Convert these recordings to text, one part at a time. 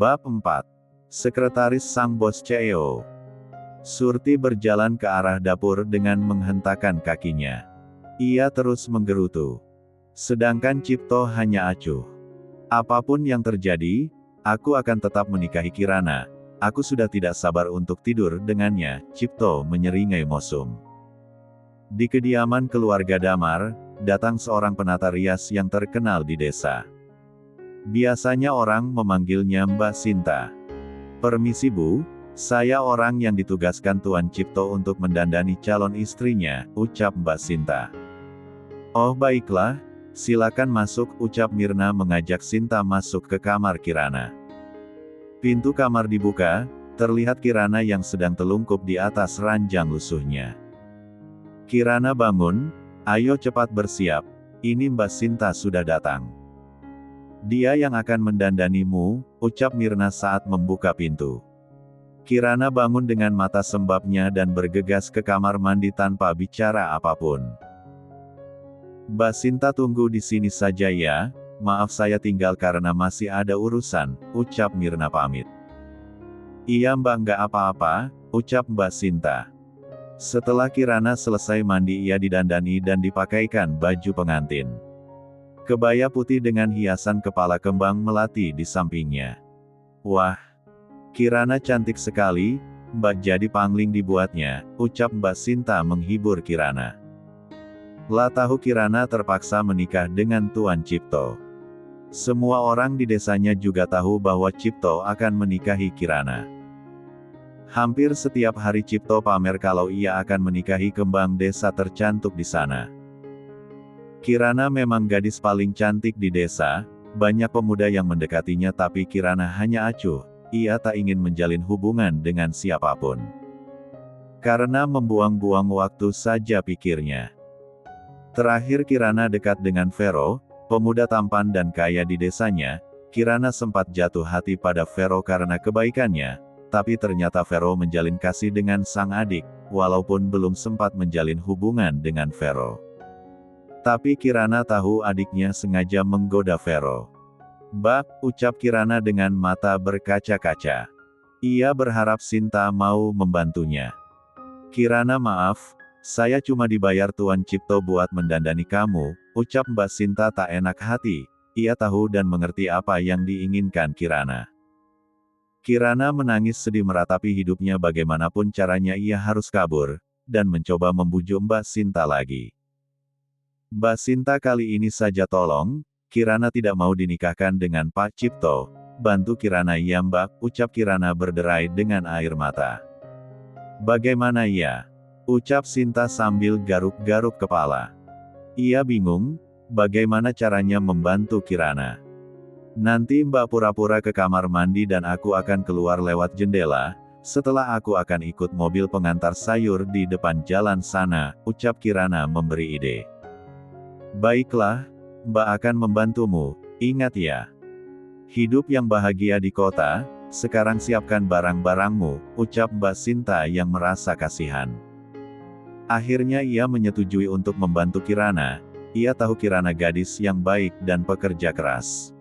Bab 4. Sekretaris sang bos CEO. Surti berjalan ke arah dapur dengan menghentakkan kakinya. Ia terus menggerutu. Sedangkan Cipto hanya acuh. Apapun yang terjadi, aku akan tetap menikahi Kirana. Aku sudah tidak sabar untuk tidur dengannya, Cipto menyeringai mesum. Di kediaman keluarga Damar, datang seorang penata rias yang terkenal di desa. Biasanya orang memanggilnya Mbak Sinta. Permisi Bu, saya orang yang ditugaskan Tuan Cipto untuk mendandani calon istrinya, ucap Mbak Sinta. Oh baiklah, silakan masuk, ucap Mirna mengajak Sinta masuk ke kamar Kirana. Pintu kamar dibuka, terlihat Kirana yang sedang telungkup di atas ranjang lusuhnya. Kirana bangun, ayo cepat bersiap, ini Mbak Sinta sudah datang. Dia yang akan mendandanimu, ucap Mirna saat membuka pintu. Kirana bangun dengan mata sembabnya dan bergegas ke kamar mandi tanpa bicara apapun. Mbak Sinta tunggu di sini saja ya, maaf saya tinggal karena masih ada urusan, ucap Mirna pamit. Iya Mbak nggak apa-apa, ucap Mbak Sinta. Setelah Kirana selesai mandi ia didandani dan dipakaikan baju pengantin. Kebaya putih dengan hiasan kepala kembang melati di sampingnya. Wah, Kirana cantik sekali, Mbak jadi pangling dibuatnya, ucap Mbak Sinta menghibur Kirana. Lah tahu Kirana terpaksa menikah dengan Tuan Cipto. Semua orang di desanya juga tahu bahwa Cipto akan menikahi Kirana. Hampir setiap hari Cipto pamer kalau ia akan menikahi kembang desa tercantik di sana. Kirana memang gadis paling cantik di desa, banyak pemuda yang mendekatinya tapi Kirana hanya acuh, ia tak ingin menjalin hubungan dengan siapapun. Karena membuang-buang waktu saja pikirnya. Terakhir Kirana dekat dengan Vero, pemuda tampan dan kaya di desanya, Kirana sempat jatuh hati pada Vero karena kebaikannya, tapi ternyata Vero menjalin kasih dengan sang adik, walaupun belum sempat menjalin hubungan dengan Vero. Tapi Kirana tahu adiknya sengaja menggoda Vero. Mbak, ucap Kirana dengan mata berkaca-kaca. Ia berharap Sinta mau membantunya. Kirana maaf, saya cuma dibayar Tuan Cipto buat mendandani kamu, ucap Mbak Sinta tak enak hati. Ia tahu dan mengerti apa yang diinginkan Kirana. Kirana menangis sedih meratapi hidupnya bagaimanapun caranya ia harus kabur, dan mencoba membujuk Mbak Sinta lagi. Mbak Sinta kali ini saja tolong, Kirana tidak mau dinikahkan dengan Pak Cipto, bantu Kirana ya Mbak, ucap Kirana berderai dengan air mata. Bagaimana ya? Ucap Sinta sambil garuk-garuk kepala. Ia bingung, bagaimana caranya membantu Kirana. Nanti Mbak pura-pura ke kamar mandi dan aku akan keluar lewat jendela, setelah aku akan ikut mobil pengantar sayur di depan jalan sana, ucap Kirana memberi ide. Baiklah, Mbak akan membantumu, ingat ya. Hidup yang bahagia di kota, sekarang siapkan barang-barangmu, ucap Mbak Sinta yang merasa kasihan. Akhirnya ia menyetujui untuk membantu Kirana, ia tahu Kirana gadis yang baik dan pekerja keras.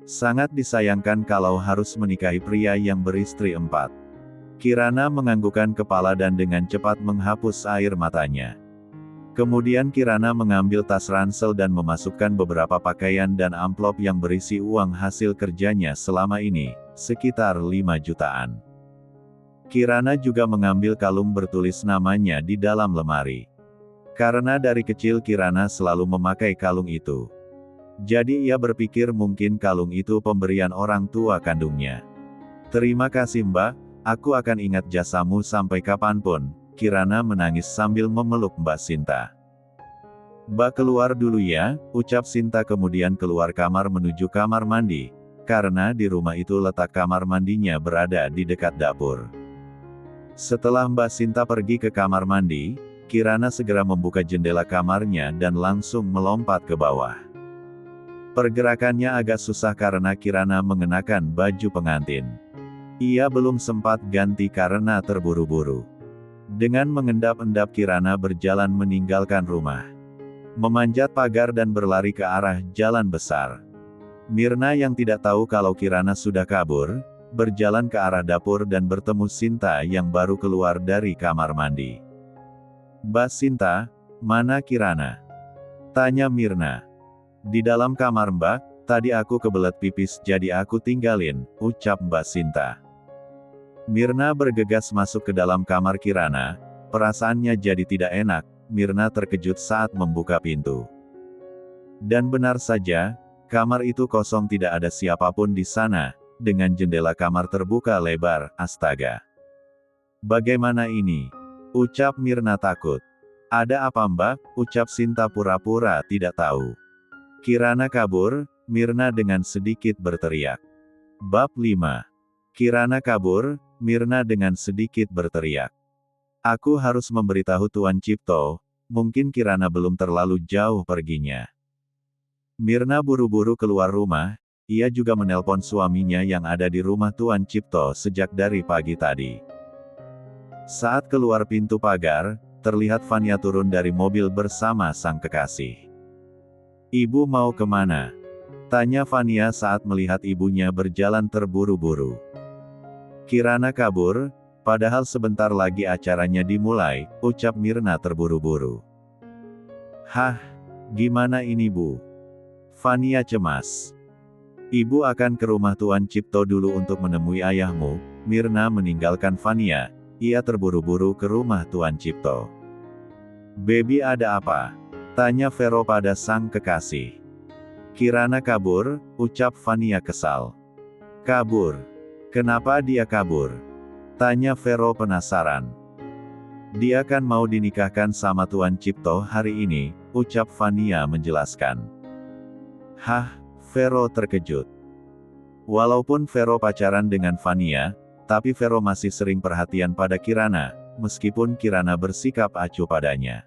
Sangat disayangkan kalau harus menikahi pria yang beristri 4. Kirana menganggukkan kepala dan dengan cepat menghapus air matanya. Kemudian Kirana mengambil tas ransel dan memasukkan beberapa pakaian dan amplop yang berisi uang hasil kerjanya selama ini, sekitar 5 jutaan. Kirana juga mengambil kalung bertulis namanya di dalam lemari. Karena dari kecil Kirana selalu memakai kalung itu. Jadi ia berpikir mungkin kalung itu pemberian orang tua kandungnya. Terima kasih Mbak, aku akan ingat jasamu sampai kapanpun. Kirana menangis sambil memeluk Mbak Sinta. Mbak keluar dulu ya, ucap Sinta kemudian keluar kamar menuju kamar mandi, karena di rumah itu letak kamar mandinya berada di dekat dapur. Setelah Mbak Sinta pergi ke kamar mandi, Kirana segera membuka jendela kamarnya dan langsung melompat ke bawah. Pergerakannya agak susah karena Kirana mengenakan baju pengantin. Ia belum sempat ganti karena terburu-buru. Dengan mengendap-endap Kirana berjalan meninggalkan rumah. Memanjat pagar dan berlari ke arah jalan besar. Mirna yang tidak tahu kalau Kirana sudah kabur, berjalan ke arah dapur dan bertemu Sinta yang baru keluar dari kamar mandi. "Mbak Sinta, mana Kirana?" tanya Mirna. "Di dalam kamar Mbak, tadi aku kebelet pipis jadi aku tinggalin," ucap Mbak Sinta. Mirna bergegas masuk ke dalam kamar Kirana, perasaannya jadi tidak enak. Mirna terkejut saat membuka pintu. Dan benar saja, kamar itu kosong, tidak ada siapapun di sana, dengan jendela kamar terbuka lebar. "Astaga. Bagaimana ini?" ucap Mirna takut. "Ada apa Mbak?" ucap Sinta pura-pura tidak tahu. "Kirana kabur," Mirna dengan sedikit berteriak. Bab 5. Kirana kabur, Mirna dengan sedikit berteriak. "Aku harus memberitahu Tuan Cipto, mungkin Kirana belum terlalu jauh perginya." Mirna buru-buru keluar rumah, ia juga menelpon suaminya yang ada di rumah Tuan Cipto sejak dari pagi tadi. Saat keluar pintu pagar, terlihat Fania turun dari mobil bersama sang kekasih. "Ibu mau kemana?" tanya Fania saat melihat ibunya berjalan terburu-buru. "Kirana kabur, padahal sebentar lagi acaranya dimulai," ucap Mirna terburu-buru. "Hah? Gimana ini Bu?" Fania cemas. "Ibu akan ke rumah Tuan Cipto dulu untuk menemui ayahmu." Mirna meninggalkan Fania, ia terburu-buru ke rumah Tuan Cipto. "Baby, ada apa?" tanya Vero pada sang kekasih. "Kirana kabur," ucap Fania kesal. "Kabur? Kenapa dia kabur?" tanya Vero penasaran. "Dia kan mau dinikahkan sama Tuan Cipto hari ini," ucap Fania menjelaskan. "Hah?" Vero terkejut. Walaupun Vero pacaran dengan Fania, tapi Vero masih sering perhatian pada Kirana, meskipun Kirana bersikap acuh padanya.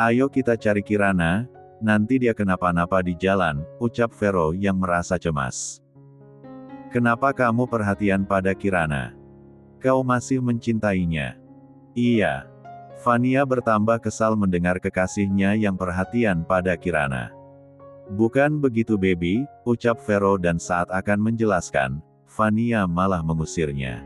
"Ayo kita cari Kirana, nanti dia kenapa-napa di jalan," ucap Vero yang merasa cemas. "Kenapa kamu perhatian pada Kirana? Kau masih mencintainya?" "Iya." Fania bertambah kesal mendengar kekasihnya yang perhatian pada Kirana. "Bukan begitu baby," ucap Vero dan saat akan menjelaskan, Fania malah mengusirnya.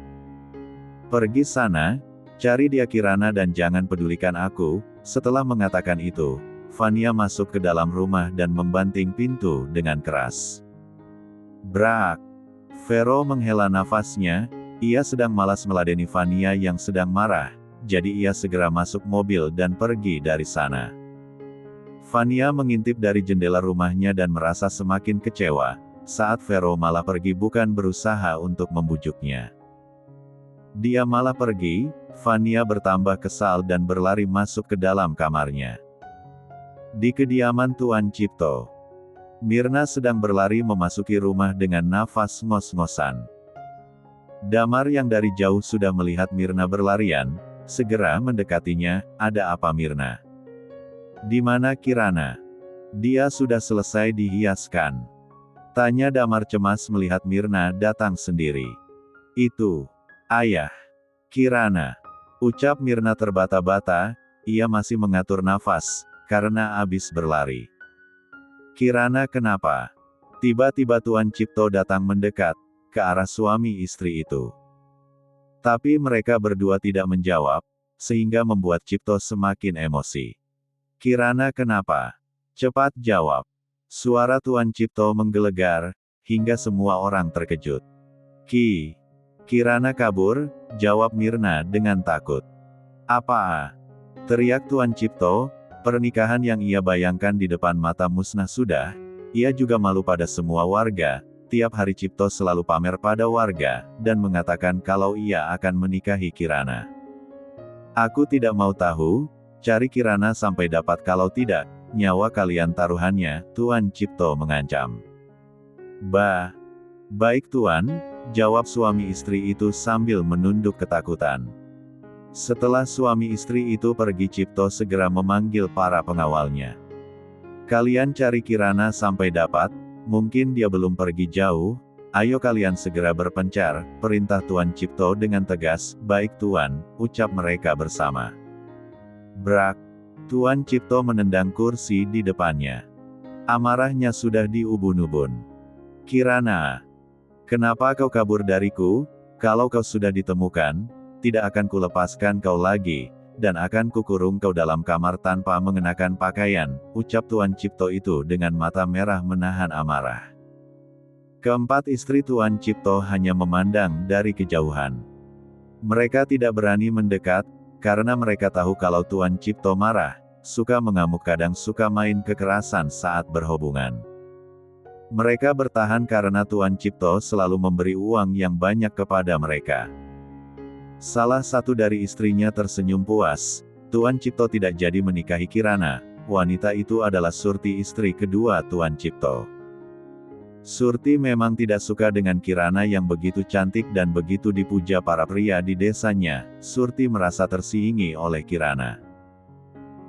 "Pergi sana, cari dia Kirana dan jangan pedulikan aku." Setelah mengatakan itu, Fania masuk ke dalam rumah dan membanting pintu dengan keras. Brak! Vero menghela nafasnya, ia sedang malas meladeni Fania yang sedang marah, jadi ia segera masuk mobil dan pergi dari sana. Fania mengintip dari jendela rumahnya dan merasa semakin kecewa, saat Vero malah pergi bukan berusaha untuk membujuknya. Dia malah pergi, Fania bertambah kesal dan berlari masuk ke dalam kamarnya. Di kediaman Tuan Cipto, Mirna sedang berlari memasuki rumah dengan nafas ngos-ngosan. Damar yang dari jauh sudah melihat Mirna berlarian, segera mendekatinya. "Ada apa Mirna? Di mana Kirana? Dia sudah selesai dihiaskan?" tanya Damar cemas melihat Mirna datang sendiri. "Itu, Ayah. Kirana," ucap Mirna terbata-bata, ia masih mengatur nafas, karena abis berlari. "Kirana kenapa?" Tiba-tiba Tuan Cipto datang mendekat, ke arah suami istri itu. Tapi mereka berdua tidak menjawab, sehingga membuat Cipto semakin emosi. "Kirana kenapa? Cepat jawab." Suara Tuan Cipto menggelegar, hingga semua orang terkejut. Kirana kabur," jawab Mirna dengan takut. "Apa?" teriak Tuan Cipto, pernikahan yang ia bayangkan di depan mata musnah sudah, ia juga malu pada semua warga, tiap hari Cipto selalu pamer pada warga, dan mengatakan kalau ia akan menikahi Kirana. "Aku tidak mau tahu, cari Kirana sampai dapat, kalau tidak, nyawa kalian taruhannya," Tuan Cipto mengancam. Baik Tuan," jawab suami istri itu sambil menunduk ketakutan. Setelah suami istri itu pergi, Cipto segera memanggil para pengawalnya. "Kalian cari Kirana sampai dapat, mungkin dia belum pergi jauh," Ayo kalian segera berpencar, perintah Tuan Cipto dengan tegas. Baik Tuan, ucap mereka bersama. Brak. Tuan Cipto menendang kursi di depannya. Amarahnya sudah diubun-ubun. Kirana, kenapa kau kabur dariku? Kalau kau sudah ditemukan, tidak akan kulepaskan kau lagi, dan akan kukurung kau dalam kamar tanpa mengenakan pakaian, ucap Tuan Cipto itu dengan mata merah menahan amarah. Keempat istri Tuan Cipto hanya memandang dari kejauhan. Mereka tidak berani mendekat, karena mereka tahu kalau Tuan Cipto marah, suka mengamuk kadang suka main kekerasan saat berhubungan. Mereka bertahan karena Tuan Cipto selalu memberi uang yang banyak kepada mereka. Salah satu dari istrinya tersenyum puas. Tuan Cipto tidak jadi menikahi Kirana. Wanita itu adalah Surti, istri kedua Tuan Cipto. Surti memang tidak suka dengan Kirana yang begitu cantik dan begitu dipuja para pria di desanya. Surti merasa tersiingi oleh Kirana.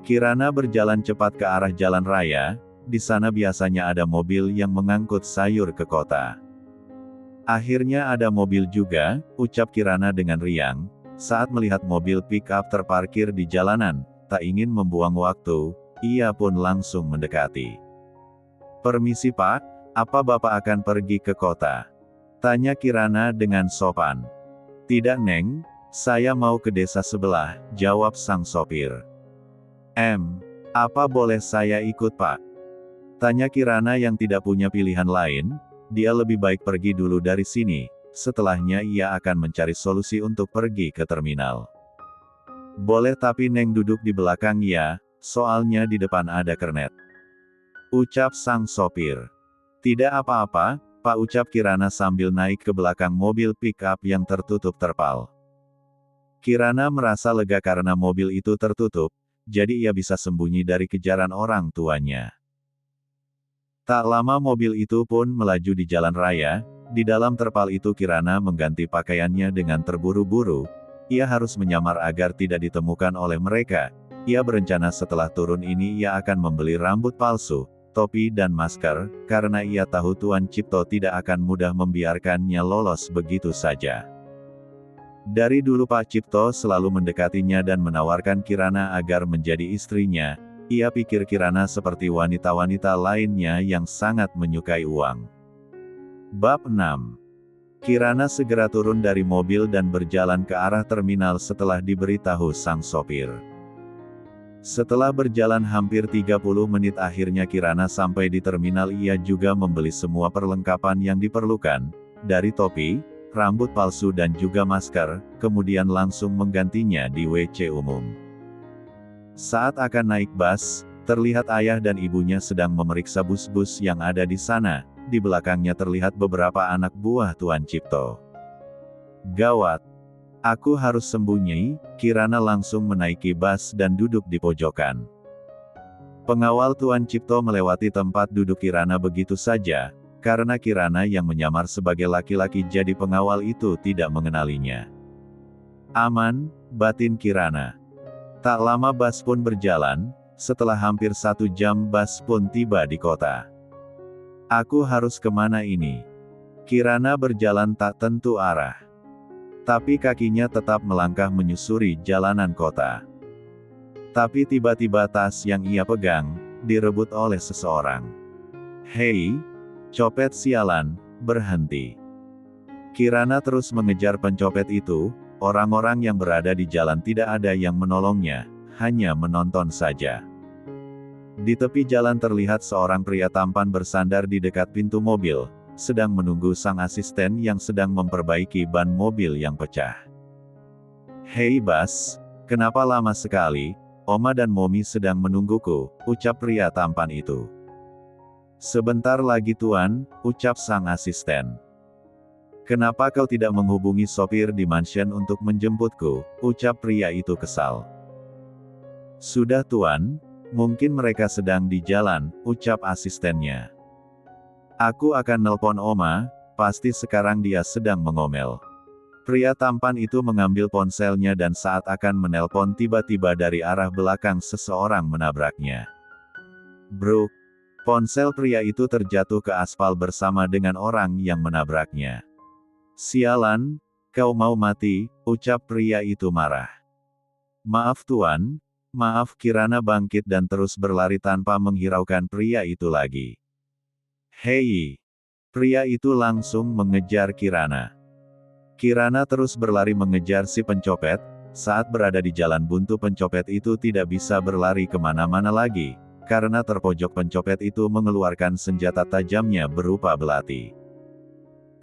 Kirana berjalan cepat ke arah jalan raya. Di sana biasanya ada mobil yang mengangkut sayur ke kota. Akhirnya ada mobil juga, ucap Kirana dengan riang, saat melihat mobil pick-up terparkir di jalanan. Tak ingin membuang waktu, ia pun langsung mendekati. Permisi Pak. Apa Bapak akan pergi ke kota? Tanya Kirana dengan sopan. Tidak Neng, saya mau ke desa sebelah, jawab sang sopir. Apa boleh saya ikut Pak? Tanya Kirana yang tidak punya pilihan lain, dia lebih baik pergi dulu dari sini, setelahnya ia akan mencari solusi untuk pergi ke terminal. Boleh tapi Neng duduk di belakang ya, soalnya di depan ada kernet. Ucap sang sopir. Tidak apa-apa, Pak, ucap Kirana sambil naik ke belakang mobil pick-up yang tertutup terpal. Kirana merasa lega karena mobil itu tertutup, jadi ia bisa sembunyi dari kejaran orang tuanya. Tak lama mobil itu pun melaju di jalan raya. Di dalam terpal itu Kirana mengganti pakaiannya dengan terburu-buru. Ia harus menyamar agar tidak ditemukan oleh mereka. Ia berencana setelah turun ini ia akan membeli rambut palsu, topi dan masker, karena ia tahu Tuan Cipto tidak akan mudah membiarkannya lolos begitu saja. Dari dulu Pak Cipto selalu mendekatinya dan menawarkan Kirana agar menjadi istrinya. Ia pikir Kirana seperti wanita-wanita lainnya yang sangat menyukai uang. Bab 6. Kirana segera turun dari mobil dan berjalan ke arah terminal setelah diberitahu sang sopir. Setelah berjalan hampir 30 menit akhirnya Kirana sampai di terminal. Ia juga membeli semua perlengkapan yang diperlukan, dari topi, rambut palsu dan juga masker, kemudian langsung menggantinya di WC umum. Saat akan naik bus, terlihat ayah dan ibunya sedang memeriksa bus-bus yang ada di sana. Di belakangnya terlihat beberapa anak buah Tuan Cipto. Gawat! Aku harus sembunyi. Kirana langsung menaiki bus dan duduk di pojokan. Pengawal Tuan Cipto melewati tempat duduk Kirana begitu saja, karena Kirana yang menyamar sebagai laki-laki jadi pengawal itu tidak mengenalinya. Aman, batin Kirana. Tak lama bus pun berjalan. Setelah hampir 1 jam bus pun tiba di kota. Aku harus kemana ini? Kirana berjalan tak tentu arah. Tapi kakinya tetap melangkah menyusuri jalanan kota. Tapi tiba-tiba tas yang ia pegang, direbut oleh seseorang. Hei, copet sialan, berhenti. Kirana terus mengejar pencopet itu. Orang-orang yang berada di jalan tidak ada yang menolongnya, hanya menonton saja. Di tepi jalan terlihat seorang pria tampan bersandar di dekat pintu mobil, sedang menunggu sang asisten yang sedang memperbaiki ban mobil yang pecah. Hei Bas, kenapa lama sekali? Oma dan Momi sedang menungguku, ucap pria tampan itu. Sebentar lagi Tuan, ucap sang asisten. Kenapa kau tidak menghubungi sopir di mansion untuk menjemputku, ucap pria itu kesal. Sudah Tuan, mungkin mereka sedang di jalan, ucap asistennya. Aku akan nelpon Oma, pasti sekarang dia sedang mengomel. Pria tampan itu mengambil ponselnya dan saat akan menelpon tiba-tiba dari arah belakang seseorang menabraknya. Bruk! Ponsel pria itu terjatuh ke aspal bersama dengan orang yang menabraknya. "Sialan, kau mau mati," ucap pria itu marah. "Maaf Tuan, maaf." Kirana bangkit dan terus berlari tanpa menghiraukan pria itu lagi. "Hei!" Pria itu langsung mengejar Kirana. Kirana terus berlari mengejar si pencopet. Saat berada di jalan buntu, pencopet itu tidak bisa berlari kemana-mana lagi, karena terpojok pencopet itu mengeluarkan senjata tajamnya berupa belati.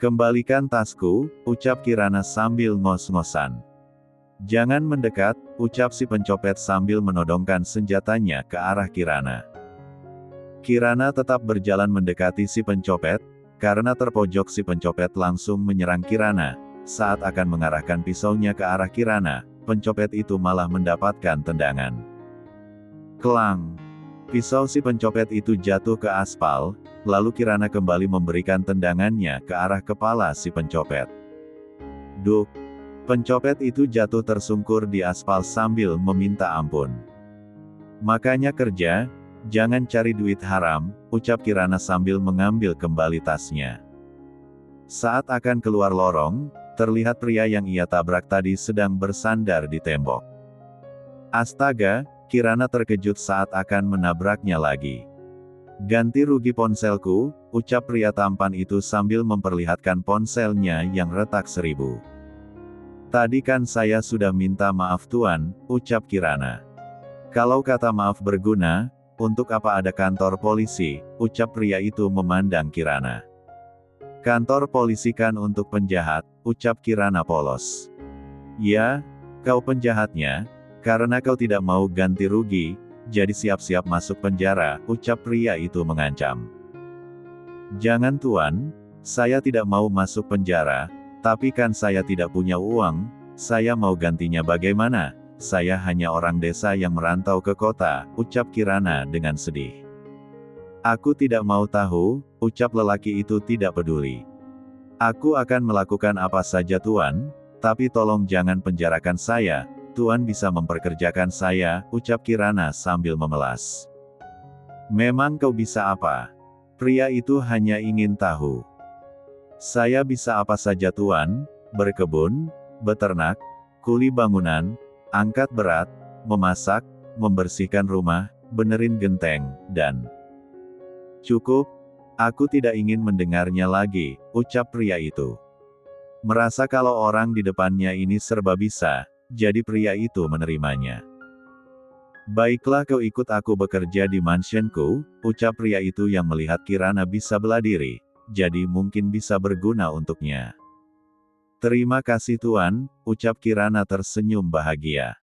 "Kembalikan tasku," ucap Kirana sambil ngos-ngosan. "Jangan mendekat," ucap si pencopet sambil menodongkan senjatanya ke arah Kirana. Kirana tetap berjalan mendekati si pencopet. Karena terpojok, si pencopet langsung menyerang Kirana. Saat akan mengarahkan pisaunya ke arah Kirana, pencopet itu malah mendapatkan tendangan. Kelang! Pisau si pencopet itu jatuh ke aspal, lalu Kirana kembali memberikan tendangannya ke arah kepala si pencopet. Duk! Pencopet itu jatuh tersungkur di aspal sambil meminta ampun. "Makanya kerja, jangan cari duit haram," ucap Kirana sambil mengambil kembali tasnya. Saat akan keluar lorong, terlihat pria yang ia tabrak tadi sedang bersandar di tembok. Astaga! Kirana terkejut saat akan menabraknya lagi. "Ganti rugi ponselku," ucap pria tampan itu sambil memperlihatkan ponselnya yang retak 1000. "Tadi kan saya sudah minta maaf Tuan," ucap Kirana. "Kalau kata maaf berguna, untuk apa ada kantor polisi?" ucap pria itu memandang Kirana. "Kantor polisi kan untuk penjahat," ucap Kirana polos. "Ya, kau penjahatnya. Karena kau tidak mau ganti rugi, jadi siap-siap masuk penjara," ucap pria itu mengancam. "Jangan Tuan, saya tidak mau masuk penjara, tapi kan saya tidak punya uang, saya mau gantinya bagaimana? Saya hanya orang desa yang merantau ke kota," ucap Kirana dengan sedih. "Aku tidak mau tahu," ucap lelaki itu tidak peduli. "Aku akan melakukan apa saja Tuan, tapi tolong jangan penjarakan saya. Tuan bisa memperkerjakan saya," ucap Kirana sambil memelas. "Memang kau bisa apa?" Pria itu hanya ingin tahu. "Saya bisa apa saja Tuan, berkebun, beternak, kuli bangunan, angkat berat, memasak, membersihkan rumah, benerin genteng, dan..." "Cukup, aku tidak ingin mendengarnya lagi," ucap pria itu. Merasa kalau orang di depannya ini serba bisa, jadi pria itu menerimanya. "Baiklah, kau ikut aku bekerja di mansionku," ucap pria itu yang melihat Kirana bisa bela diri, jadi mungkin bisa berguna untuknya. "Terima kasih Tuan," ucap Kirana tersenyum bahagia.